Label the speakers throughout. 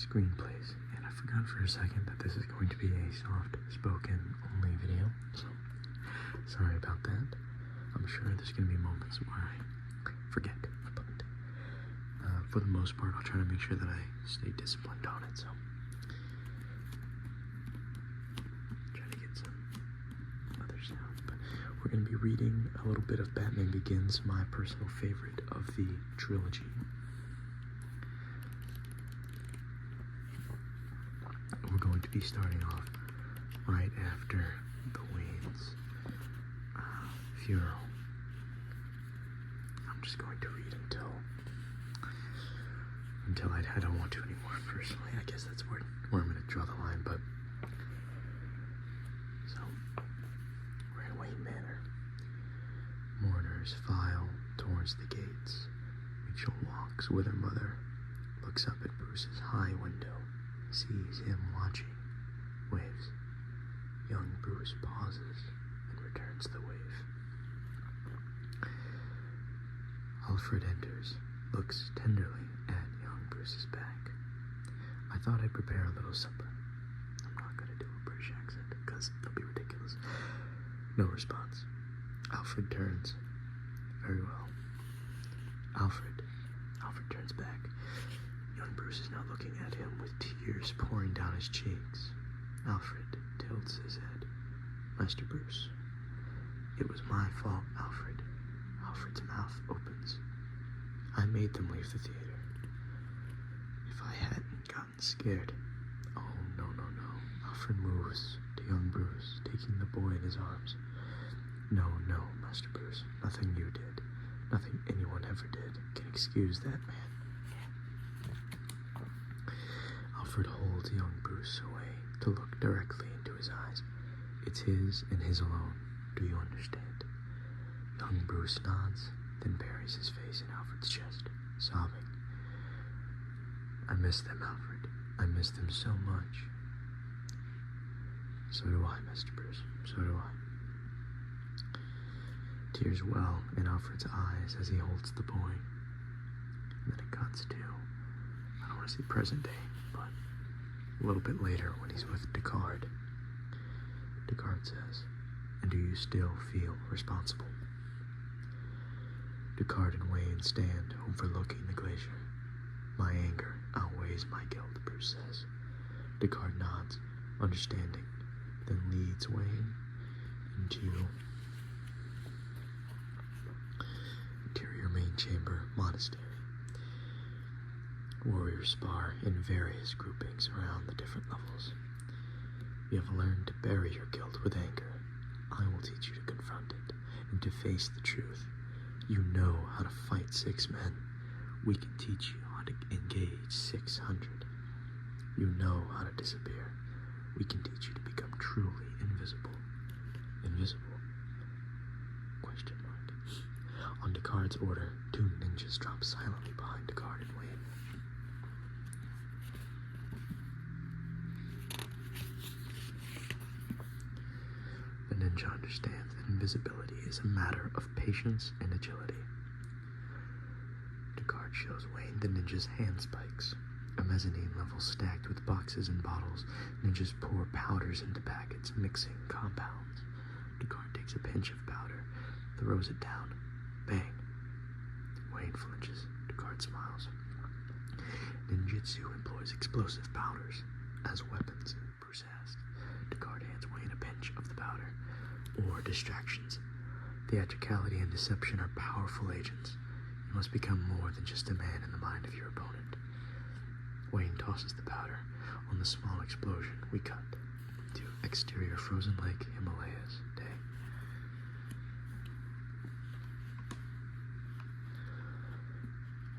Speaker 1: Screenplays, and I forgot for a second that this is going to be a soft-spoken only video, so sorry about that. I'm sure there's going to be moments where I forget, but for the most part, I'll try to make sure that I stay disciplined on it, so try to get some other sounds, but we're going to be reading a little bit of Batman Begins, my personal favorite of the trilogy. We're going to be starting off right after the Wayne's funeral. I'm just going to read until I don't want to anymore, personally. I guess that's where I'm going to draw the line, but so we're in Wayne Manor. Mourners file towards the gates. Rachel walks with her mother, looks up at Bruce's high window, sees him watching, waves. Young Bruce pauses and returns the wave. Alfred enters, looks tenderly at young Bruce's back. I thought I'd prepare a little supper. I'm not going to do a British accent because it'll be ridiculous. No response. Alfred turns. Very well. Alfred turns back. Young Bruce is now looking at him with tears pouring down his cheeks. Alfred tilts his head. Master Bruce. It was my fault, Alfred. Alfred's mouth opens. I made them leave the theater. If I hadn't gotten scared. Oh, no. Alfred moves to young Bruce, taking the boy in his arms. No, Master Bruce. Nothing you did. Nothing anyone ever did can excuse that man. Alfred holds young Bruce away to look directly into his eyes. It's his and his alone. Do you understand? Young Bruce nods, then buries his face in Alfred's chest, sobbing. I miss them, Alfred. I miss them so much. So do I, Mr. Bruce. So do I. Tears well in Alfred's eyes as he holds the boy. And then it cuts to, I don't want to say present day, but a little bit later when he's with Descartes. Descartes says, and do you still feel responsible? Descartes and Wayne stand overlooking the glacier. My anger outweighs my guilt, Bruce says. Descartes nods, understanding, then leads Wayne into interior main chamber monastery. Warriors spar in various groupings around the different levels. You have learned to bury your guilt with anger. I will teach you to confront it and to face the truth. You know how to fight 6 men. We can teach you how to engage 600. You know how to disappear. We can teach you to become truly invisible. Invisible? Question mark. On Descartes' order, 2 ninjas drop silently behind Descartes and Wayne. The ninja understands that invisibility is a matter of patience and agility. Descartes shows Wayne the ninja's hand spikes, a mezzanine level stacked with boxes and bottles. Ninjas pour powders into packets, mixing compounds. Descartes takes a pinch of powder, throws it down. Bang. Wayne flinches. Descartes smiles. Ninjutsu employs explosive powders as weapons, Bruce asks. Descartes hands Wayne a pinch of the powder. Or distractions. Theatricality and deception are powerful agents. You must become more than just a man in the mind of your opponent. Wayne tosses the powder. On the small explosion, we cut to exterior frozen lake, Himalayas, day.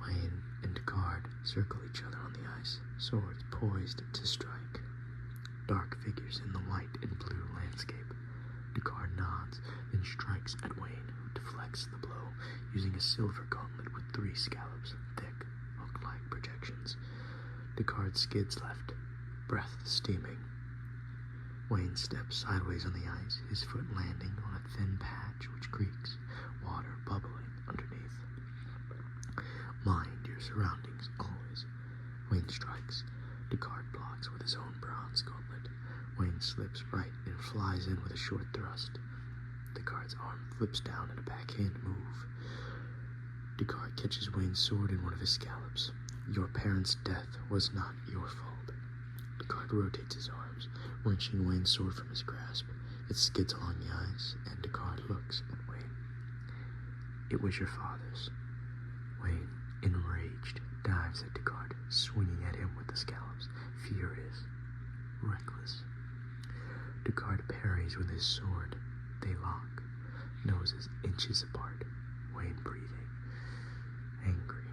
Speaker 1: Wayne and Descartes circle each other on the ice, swords poised to strike. Dark figures in the white and blue landscape. Descartes nods, then strikes at Wayne, who deflects the blow, using a silver gauntlet with 3 scallops, thick, hook-like projections. Descartes skids left, breath steaming. Wayne steps sideways on the ice, his foot landing on a thin patch which creaks, water bubbling underneath. Mind your surroundings always. Wayne strikes. Descartes blocks with his own bronze gauntlet. Wayne slips right and flies in with a short thrust. Descartes' arm flips down in a backhand move. Descartes catches Wayne's sword in one of his scallops. Your parents' death was not your fault. Descartes rotates his arms, wrenching Wayne's sword from his grasp. It skids along the ice, and Descartes looks at Wayne. It was your father's. Wayne, enraged, dives at Descartes, swinging at him with the scallops, furious, reckless. Descartes parries with his sword. They lock, noses inches apart, Wayne breathing. Angry.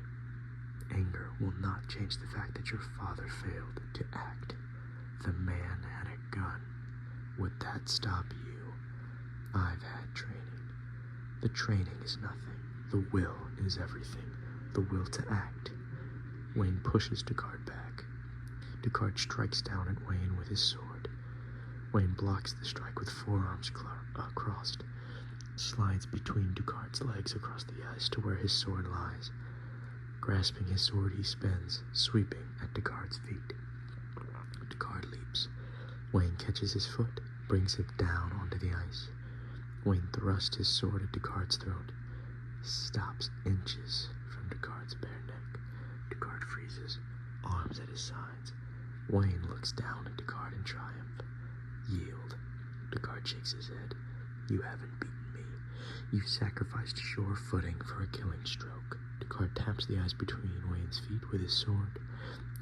Speaker 1: Anger will not change the fact that your father failed to act. The man had a gun. Would that stop you? I've had training. The training is nothing. The will is everything. The will to act. Wayne pushes Descartes back. Descartes strikes down at Wayne with his sword. Wayne blocks the strike with forearms crossed, slides between Descartes' legs across the ice to where his sword lies. Grasping his sword, he spins, sweeping at Descartes' feet. Descartes leaps. Wayne catches his foot, brings it down onto the ice. Wayne thrusts his sword at Descartes' throat, stops inches from Descartes' bare neck. Descartes freezes, arms at his sides. Wayne looks down at Descartes in triumph. Yield. Descartes shakes his head. You haven't beaten me. You sacrificed sure footing for a killing stroke. Descartes taps the ice between Wayne's feet with his sword.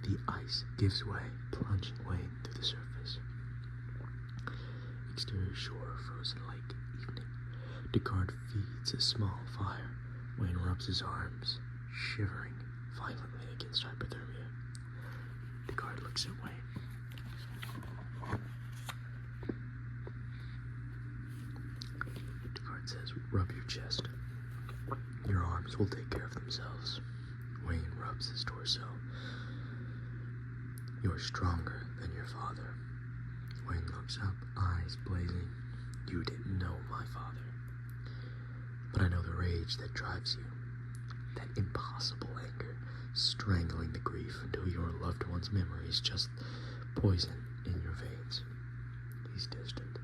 Speaker 1: The ice gives way, plunging Wayne through the surface. Exterior shore, frozen lake, evening. Descartes feeds a small fire. Wayne rubs his arms, shivering violently against hypothermia. Descartes looks at Wayne. Descartes says, rub your chest. Your arms will take care of themselves. Wayne rubs his torso. You're stronger than your father. Wayne looks up, eyes blazing. You didn't know my father. But I know the rage that drives you. That impossible anger, strangling the grief until your loved one's memory is just poison in your veins. He's distant.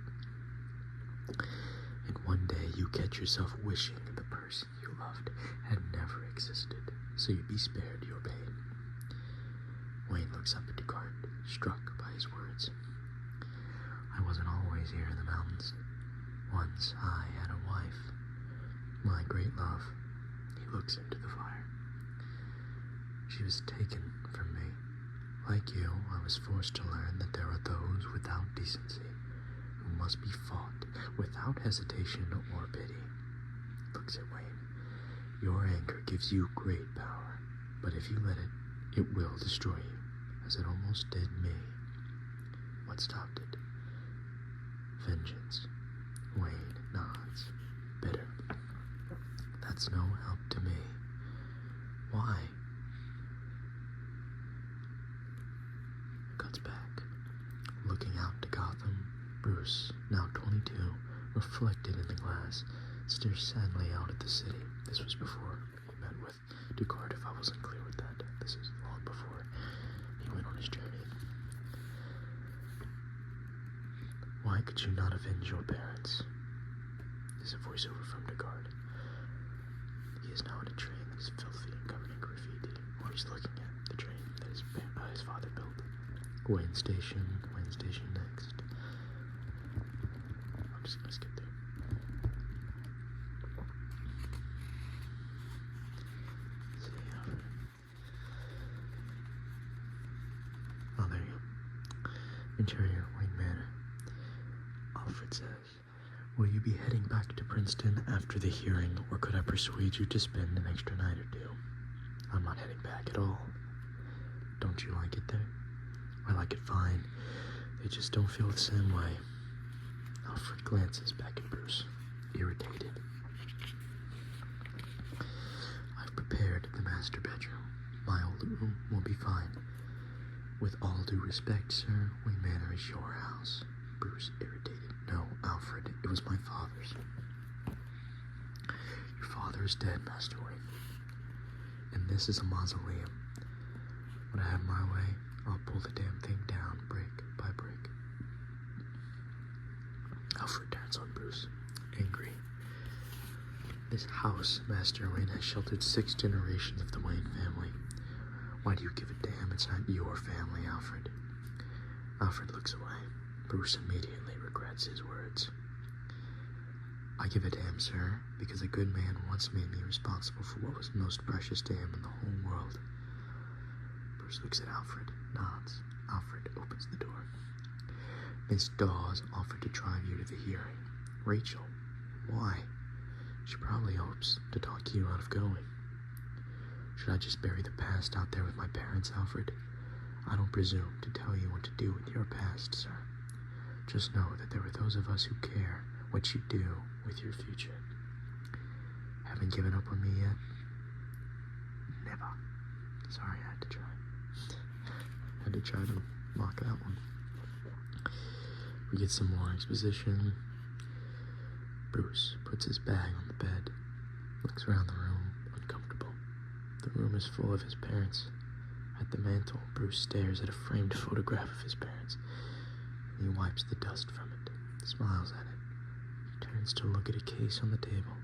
Speaker 1: And one day you catch yourself wishing the person you loved had never existed, so you'd be spared your pain. Wayne looks up at Descartes, struck by his words. I wasn't always here in the mountains. Once I had a wife, my great love. He looks into the fire. She was taken from me. Like you, I was forced to learn that there are those without decency, who must be fought without hesitation or pity. Looks at Wayne. Your anger gives you great power, but if you let it, it will destroy you, as it almost did me. What stopped it? Vengeance. Wayne nods, bitter. That's no help to me. Why? Cuts back, looking out to Gotham. Bruce, now 22, reflected in the glass, stares sadly out at the city. This was before he met with Descartes, if I wasn't clear with that. This is long before he went on his journey. Why could you not avenge your parents? This is a voiceover from Descartes. He is now at a train that is filthy and covered in graffiti, or he's looking at the train that his father built. Wayne Station next. I'm just gonna skip there. See, oh, there you go. Interior, Wayne Manor. Alfred says, will you be heading back to Princeton after the hearing, or could I persuade you to spend an extra night or two? I'm not heading back at all. Don't you like it there? I like it fine. They just don't feel the same way. Alfred glances back at Bruce, irritated. I've prepared the master bedroom. My old room will be fine. With all due respect, sir, Wayne Manor is your house. Bruce, irritated. No, Alfred, it was my father's. Your father is dead, Master Wayne. And this is a mausoleum. Would I have my way, I'll pull the damn thing down, brick by brick. Alfred turns on Bruce, angry. This house, Master Wayne, has sheltered 6 generations of the Wayne family. Why do you give a damn? It's not your family, Alfred. Alfred looks away. Bruce immediately regrets his words. I give a damn, sir, because a good man once made me responsible for what was most precious to him in the whole world. Bruce looks at Alfred, nods. Alfred opens the door. Miss Dawes offered to drive you to the hearing. Rachel, why? She probably hopes to talk you out of going. Should I just bury the past out there with my parents, Alfred? I don't presume to tell you what to do with your past, sir. Just know that there are those of us who care what you do with your future. Haven't given up on me yet? Never. Sorry, I had to try. Had to try to mock that one. We get some more exposition. Bruce puts his bag on the bed, looks around the room, uncomfortable. The room is full of his parents. At the mantel, Bruce stares at a framed photograph of his parents. He wipes the dust from it, smiles at it. He turns to look at a case on the table.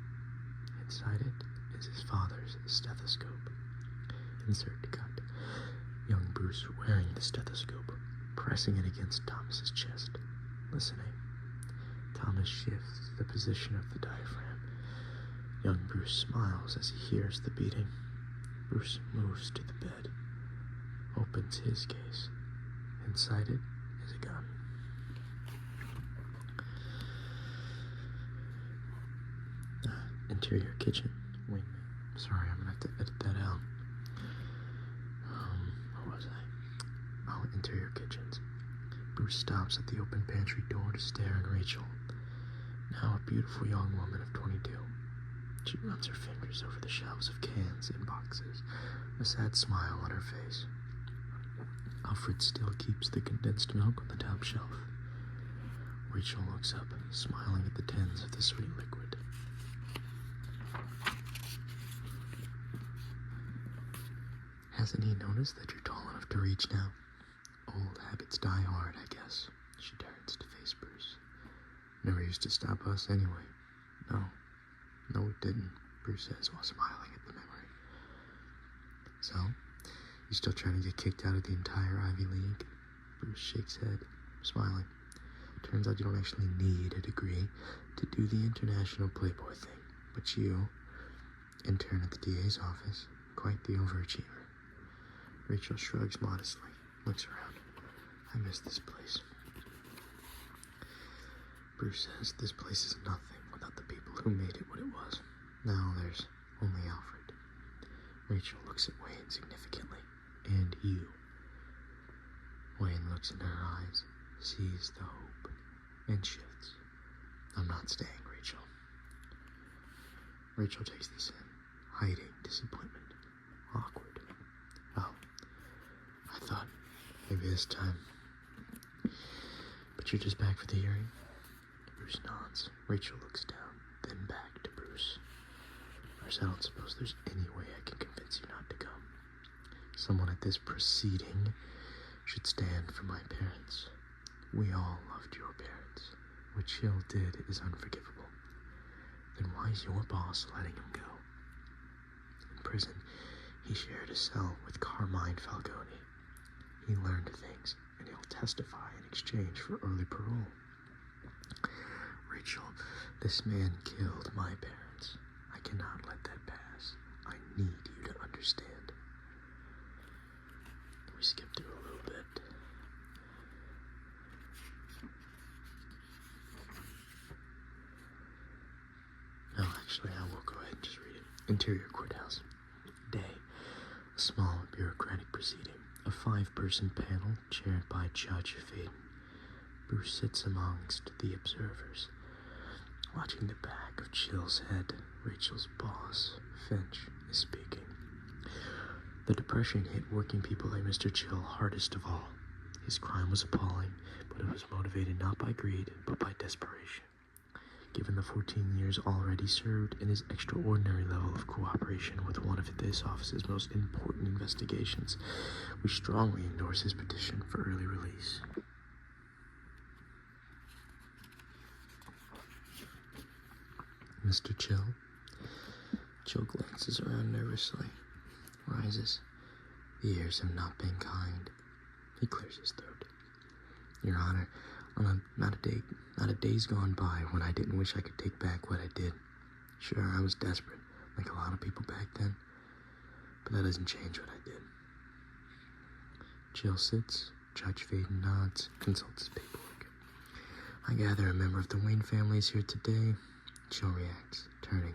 Speaker 1: Inside it is his father's stethoscope. Insert cut. Young Bruce wearing the stethoscope, pressing it against Thomas's chest, listening. Thomas shifts the position of the diaphragm. Young Bruce smiles as he hears the beating. Bruce moves to the bed, opens his case. Inside it is a gun. Interior kitchen. Wait, sorry, I'm gonna have to edit that out. Where was I? Oh, interior kitchens. Bruce stops at the open pantry door to stare at Rachel, now a beautiful young woman of 22. She runs her fingers over the shelves of cans and boxes, a sad smile on her face. Alfred still keeps the condensed milk on the top shelf. Rachel looks up, smiling at the tins of the sweet liquid. Hasn't he noticed that you're tall enough to reach now? Old habits die hard, I guess. She turns to face Bruce. Never used to stop us anyway. No, it didn't, Bruce says while smiling at the memory. So, you still trying to get kicked out of the entire Ivy League? Bruce shakes head, smiling. Turns out you don't actually need a degree to do the international Playboy thing. But you, intern at the DA's office, quite the overachiever. Rachel shrugs modestly, looks around. I miss this place. Bruce says this place is nothing without the people who made it what it was. Now there's only Alfred. Rachel looks at Wayne significantly. And you. Wayne looks in her eyes, sees the hope, and shifts. I'm not staying, Rachel. Rachel takes this in, hiding disappointment. Awkward. Oh, I thought maybe this time. But you're just back for the hearing? Bruce nods. Rachel looks down, then back to Bruce. Bruce, I don't suppose there's any way I can convince you not to come. Someone at this proceeding should stand for my parents. We all loved your parents. What Chill did is unforgivable. Then why is your boss letting him go? In prison, he shared a cell with Carmine Falcone. He learned things, and he'll testify in exchange for early parole. Rachel, this man killed my parents. I cannot let that pass. I need you to understand. We skipped through a little bit. No, actually, I will go ahead and just read it. Interior courthouse. Day. A small bureaucratic proceeding. A 5-person panel chaired by Judge Faden. Bruce sits amongst the observers. Watching the back of Chill's head, Rachel's boss, Finch, is speaking. The Depression hit working people like Mr. Chill hardest of all. His crime was appalling, but it was motivated not by greed, but by desperation. given the 14 years already served and his extraordinary level of cooperation with one of this office's most important investigations, we strongly endorse his petition for early release. Mr. Chill. Chill glances around nervously, rises. The years have not been kind. He clears his throat. Your Honor, not a day's gone by when I didn't wish I could take back what I did. Sure, I was desperate, like a lot of people back then, but that doesn't change what I did. Jill sits, Judge Faden nods, consults his paperwork. I gather a member of the Wayne family is here today. Jill reacts, turning.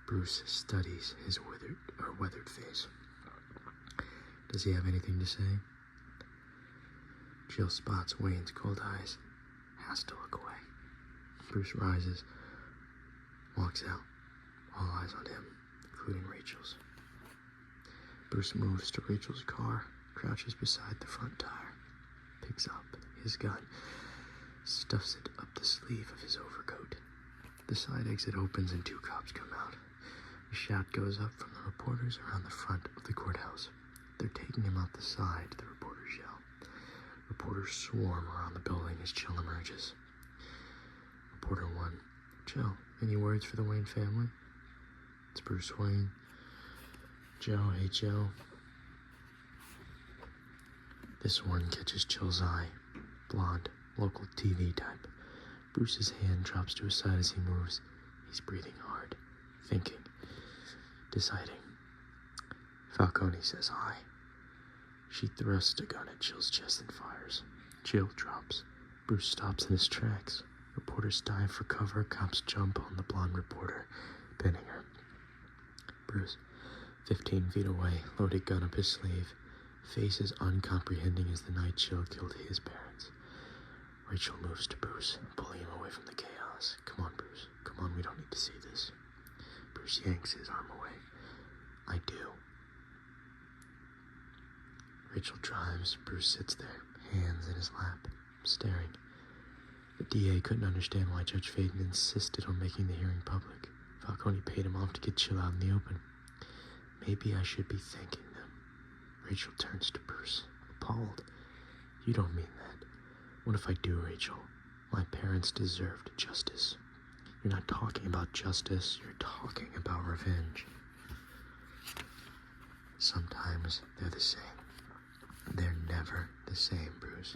Speaker 1: Bruce studies his weathered face. Does he have anything to say? Jill spots Wayne's cold eyes, has to look away. Bruce rises, walks out, all eyes on him, including Rachel's. Bruce moves to Rachel's car, crouches beside the front tire, picks up his gun, stuffs it up the sleeve of his overcoat. The side exit opens and two cops come out. A shout goes up from the reporters around the front of the courthouse. They're taking him out the side, the reporters yell. Reporters swarm around the building as Jill emerges. Reporter 1. Jill, any words for the Wayne family? It's Bruce Wayne. Joe, hey Joe. This one catches Jill's eye. Blonde, local TV type. Bruce's hand drops to his side as he moves. He's breathing hard, thinking, deciding. Falcone says hi. She thrusts a gun at Jill's chest and fires. Jill drops. Bruce stops in his tracks. Reporters dive for cover. Cops jump on the blonde reporter, pinning her. Bruce, 15 feet away, loaded gun up his sleeve, face as uncomprehending as the night Jill killed his parents. Rachel moves to Bruce, pulling him away from the chaos. Come on, Bruce. Come on, we don't need to see this. Bruce yanks his arm away. I do. Rachel drives. Bruce sits there, hands in his lap, staring. The DA couldn't understand why Judge Faden insisted on making the hearing public. Falcone paid him off to get Jill out in the open. Maybe I should be thanking them. Rachel turns to Bruce, appalled. You don't mean that. What if I do, Rachel? My parents deserved justice. You're not talking about justice, you're talking about revenge. Sometimes they're the same. They're never the same, Bruce.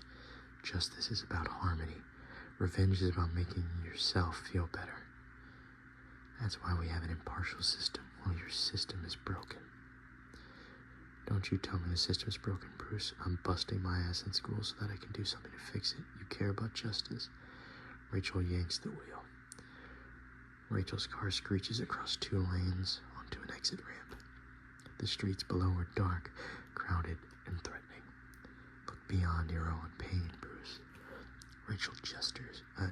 Speaker 1: Justice is about harmony. Revenge is about making yourself feel better. That's why we have an impartial system, while your system is broken. Don't you tell me the system's broken, Bruce. I'm busting my ass in school so that I can do something to fix it. You care about justice. Rachel yanks the wheel. Rachel's car screeches across 2 lanes onto an exit ramp. The streets below are dark, crowded, and threatening. Look beyond your own pain, Bruce. Rachel gestures at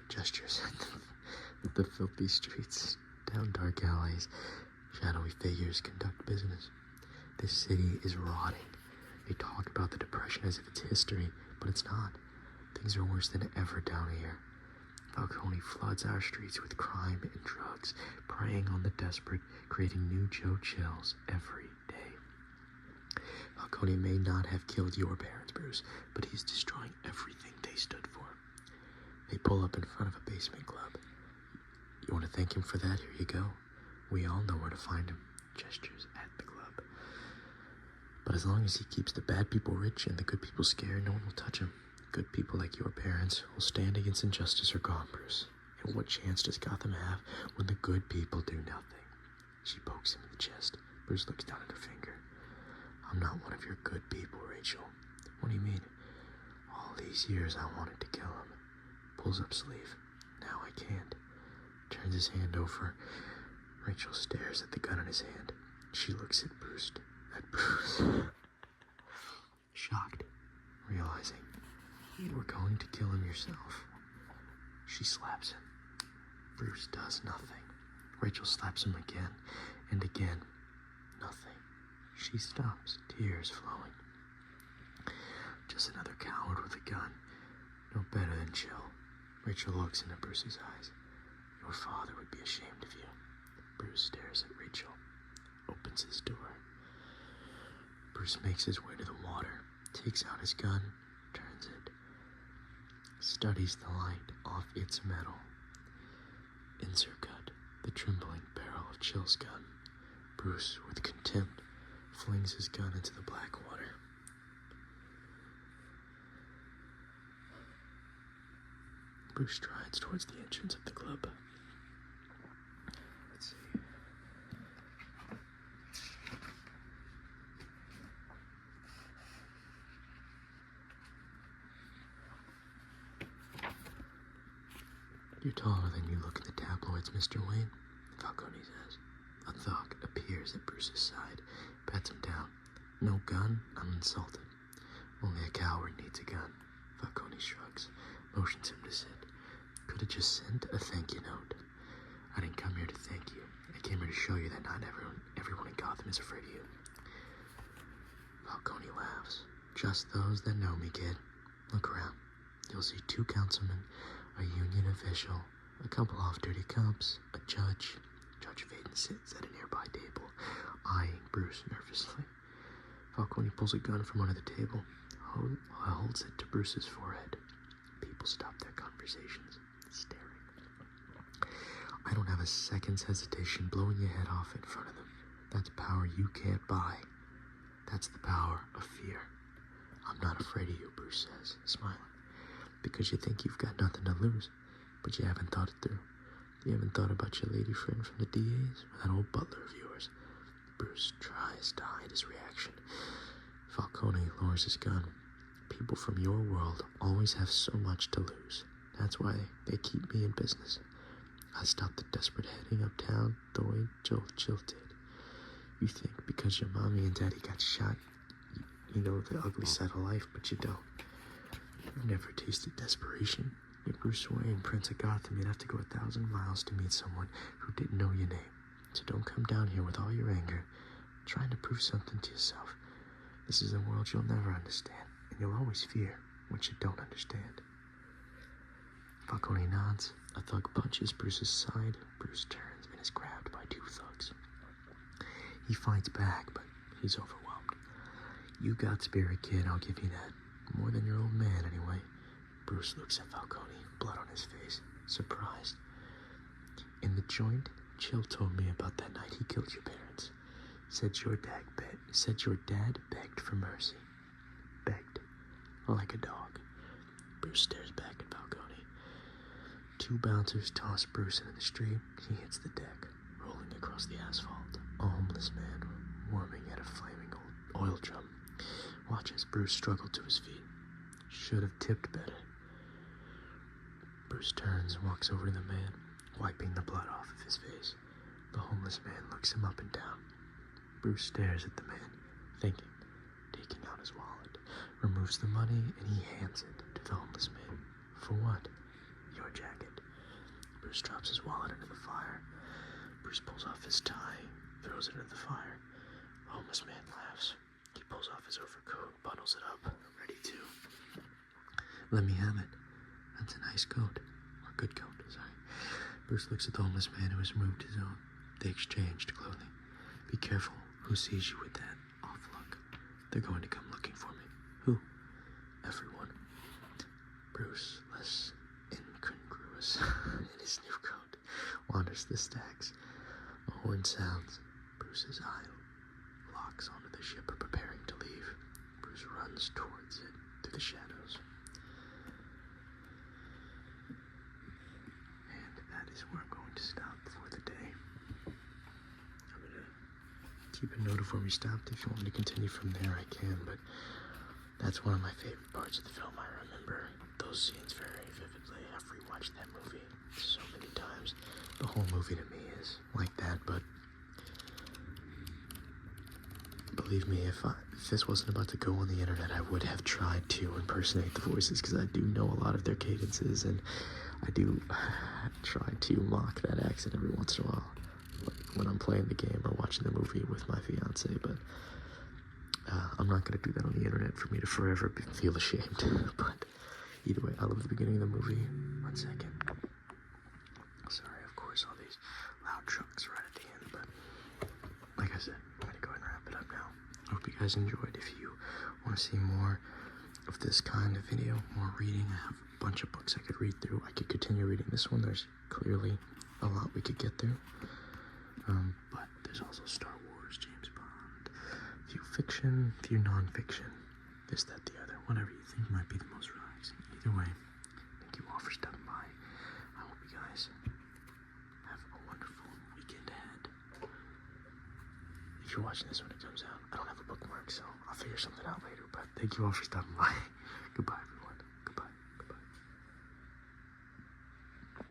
Speaker 1: the filthy streets, down dark alleys. Shadowy figures conduct business. This city is rotting. They talk about the Depression as if it's history, but it's not. Things are worse than ever down here. Falcone floods our streets with crime and drugs, preying on the desperate, creating new Joe Chills every day. Falcone may not have killed your parents, Bruce, but he's destroying everything they stood for. They pull up in front of a basement club. You want to thank him for that? Here you go. We all know where to find him. Gestures at the club. But as long as he keeps the bad people rich and the good people scared, no one will touch him. Good people like your parents will stand against injustice or gone, Bruce. And what chance does Gotham have when the good people do nothing? She pokes him in the chest. Bruce looks down at her finger. I'm not one of your good people, Rachel. What do you mean? All these years I wanted to kill him. Pulls up sleeve. Now I can't. Turns his hand over. Rachel stares at the gun in his hand. She looks at Bruce. Shocked, realizing you were going to kill him yourself. She slaps him. Bruce does nothing. Rachel slaps him again and again. Nothing. She stops, tears flowing. Just another coward with a gun. No better than Jill. Rachel looks into Bruce's eyes. Your father would be ashamed of you. Bruce stares at Rachel, opens his door. Bruce makes his way to the water, takes out his gun, turns it, studies the light off its metal. Insert cut, the trembling barrel of Chill's gun. Bruce, with contempt, flings his gun into the black water. Bruce strides towards the entrance of the club. Let's see. You're taller than you look in the tabloids, Mr. Wayne, Falcone says. A thug appears at Bruce's side, pats him down. No gun? I'm insulted. Only a coward needs a gun. Falcone shrugs, motions him to sit. Could have just sent a thank you note. I didn't come here to thank you. I came here to show you that not everyone in Gotham is afraid of you. Falcone laughs. Just those that know me, kid. Look around. You'll see 2 councilmen, a union official, a couple off-duty cops, a judge. Judge Vaden sits at a nearby table, eyeing Bruce nervously. Falcone pulls a gun from under the table, holds it to Bruce's forehead. People stop their conversations, staring. I don't have a second's hesitation blowing your head off in front of them. That's power you can't buy. That's the power of fear. I'm not afraid of you, Bruce says, smiling. Because you think you've got nothing to lose, but you haven't thought it through. You haven't thought about your lady friend from the DA's or that old butler of yours. Bruce tries to hide his reaction. Falcone lowers his gun. People from your world always have so much to lose. That's why they keep me in business. I stopped the desperate heading uptown the way Jill did. You think because your mommy and daddy got shot, you know the ugly side of life, but you don't. You've never tasted desperation. You're Bruce Wayne, Prince of Gotham. You'd have to go 1,000 miles to meet someone who didn't know your name. So don't come down here with all your anger, trying to prove something to yourself. This is a world you'll never understand, and you'll always fear what you don't understand. Falcone nods. A thug punches Bruce's side. Bruce turns and is grabbed by 2 thugs. He fights back, but he's overwhelmed. You got spirit, kid, I'll give you that. More than your old man, anyway. Bruce looks at Falcone, blood on his face, surprised. In the joint, Chill told me about that night he killed your parents. Said your dad begged for mercy. Begged. Like a dog. Bruce stares back at Falcone. 2 bouncers toss Bruce into the street. He hits the deck, rolling across the asphalt. A homeless man, warming at a flaming oil drum, watches Bruce struggle to his feet. Should have tipped better. Bruce turns and walks over to the man, wiping the blood off of his face. The homeless man looks him up and down. Bruce stares at the man, thinking, taking out his wallet, removes the money, and he hands it to the homeless man. For what? Your jacket. Bruce drops his wallet into the fire. Bruce pulls off his tie, throws it into the fire. The homeless man laughs. He pulls off his overcoat, bundles it up, ready to. Let me have it. That's a nice coat. Or good coat, sorry. Bruce looks at the homeless man who has removed his own. They exchanged clothing. Be careful who sees you with that off look. They're going to come looking for me. Who? Everyone. Bruce, less incongruous in his new coat, wanders the stacks. A horn sounds. Bruce's eye locks onto the ship preparing to leave. Bruce runs towards it through the shadows. And that is where I'm going to stop for the day. I'm going to keep a note of where we stopped. If you want me to continue from there, I can, but that's one of my favorite parts of the film. I remember those scenes very vividly. I've rewatched that movie so many times. The whole movie to me is like that, but believe me, if this wasn't about to go on the internet, I would have tried to impersonate the voices, because I do know a lot of their cadences, and I do try to mock that accent every once in a while, like when I'm playing the game or watching the movie with my fiance, but I'm not going to do that on the internet for me to forever feel ashamed. But either way, I love the beginning of the movie. 1 second. Sorry, of course. these loud trucks right at the end. But like I said, I'm gonna go ahead and wrap it up now. I hope you guys enjoyed. If you want to see more of this kind of video, more reading, I have a bunch of books I could read through. I could continue reading this one. There's clearly a lot we could get through. But there's also Star Wars, James Bond, a few fiction, a few non-fiction, this, that, the other, whatever you think might be the most relaxing. Either way, thank you all for stopping by. I hope you guys have a wonderful weekend ahead. If you're watching this when it comes out, I don't have a bookmark, so I'll figure something out later, but thank you all for stopping by. Goodbye.